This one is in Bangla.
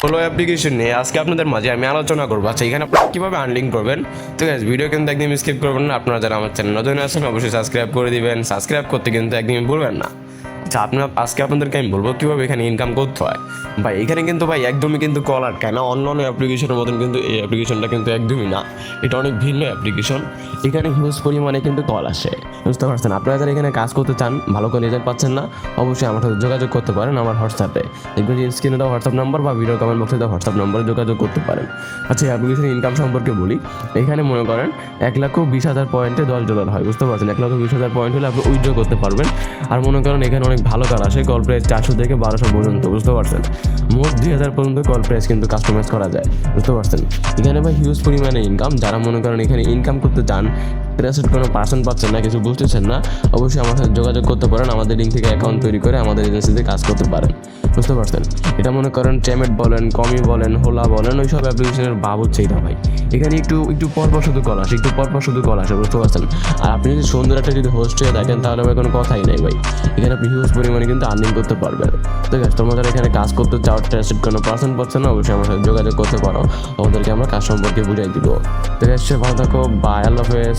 হলো অ্যাপ্লিকেশন নিয়ে আজকে আপনাদের মাঝে আমি আলোচনা করবো। আচ্ছা, এখানে আপনারা কীভাবে আর্নিং করবেন। ঠিক আছে, ভিডিও কিন্তু একদম স্কিপ করবেন না। আপনারা যারা আমার চ্যানেল নতুন আছেন অবশ্যই সাবস্ক্রাইব করে দিবেন। সাবস্ক্রাইব করতে কিন্তু একদমই ভুলবেন না। আচ্ছা, আজকে আপনাদেরকে আমি বলবো কীভাবে এখানে ইনকাম করতে হয়। ভাই এখানে কিন্তু ভাই একদমই কিন্তু কল আটকায় না। অন্য অন্য অ্যাপ্লিকেশনের মতন কিন্তু এই অ্যাপ্লিকেশনটা কিন্তু একদমই না। এটা অনেক ভিন্ন অ্যাপ্লিকেশন। এখানে হিউজ পরিমাণে কিন্তু কল আসে, বুঝতে পারছেন। আপনারা যারা এখানে কাজ করতে চান, ভালো করে রেজাল্ট পাচ্ছেন না, অবশ্যই আমার সাথে যোগাযোগ করতে পারেন আমার হোয়াটসঅ্যাপে। দেখবেন যে স্ক্রিনে দেওয়া হোয়াটসঅ্যাপ নাম্বার বা ভিডিও কমেন্ট বক্সে দেওয়া হোয়াটসঅ্যাপ নাম্বারে যোগাযোগ করতে পারেন। আচ্ছা, এই অ্যাপ্লিকেশনের ইনকাম সম্পর্কে বলি। এখানে মনে করেন 1,20,000 পয়েন্টে $10 হয়, বুঝতে পারছেন। 1,20,000 পয়েন্ট হলে আপনি উইথড্র করতে পারবেন। আর মনে করেন এখানে অনেক ভালো কাজ আসে, কল প্রাইস 400 থেকে 1200 পর্যন্ত, বুঝতে পারছেন। মোট 2,000 পর্যন্ত কল প্রাইস কিন্তু কাস্টমাইজ করা যায়, বুঝতে পারছেন। এখানে ভাই হিউজ পরিমাণে ইনকাম। যারা মনে করেন এখানে ইনকাম করতে চান, প্রেসেড কোনো পার্সেন্ট পাচ্ছেন না, কিছু বুঝতেছেন না, অবশ্যই আমার সাথে যোগাযোগ করতে পারেন। আমাদের লিঙ্ক থেকে অ্যাকাউন্ট তৈরি করে আমাদের এজেন্সিতে কাজ করতে পারেন, বুঝতে পারছেন। এটা মনে করেন টেমেট বলেন, কমি বলেন, হোলা বলেন, ওই সব অ্যাপ্লিকেশনের ভাব হচ্ছে এটা ভাই। এখানে একটু পরপর শুধু কল আসে, বুঝতে পারছেন। আর আপনি যদি সুন্দর একটা যদি হোস্ট হয়ে থাকেন তাহলে ভাই কোনো কথাই নেই ভাই। এখানে আপনি হিউজ পরিমাণে কিন্তু আর্নিং করতে পারবেন। ঠিক আছে, তোমরা যারা এখানে কাজ করতে চাও, ট্রাস্টেড কোনো পার্সেন্ট পাচ্ছে না, অবশ্যই আমার সাথে যোগাযোগ করতে পারো। ওদেরকে আমরা কাজ সম্পর্কে বুঝাই দিব। ঠিক আছে, ভালো থাকো, বাই, আল্লাহ হাফেজ।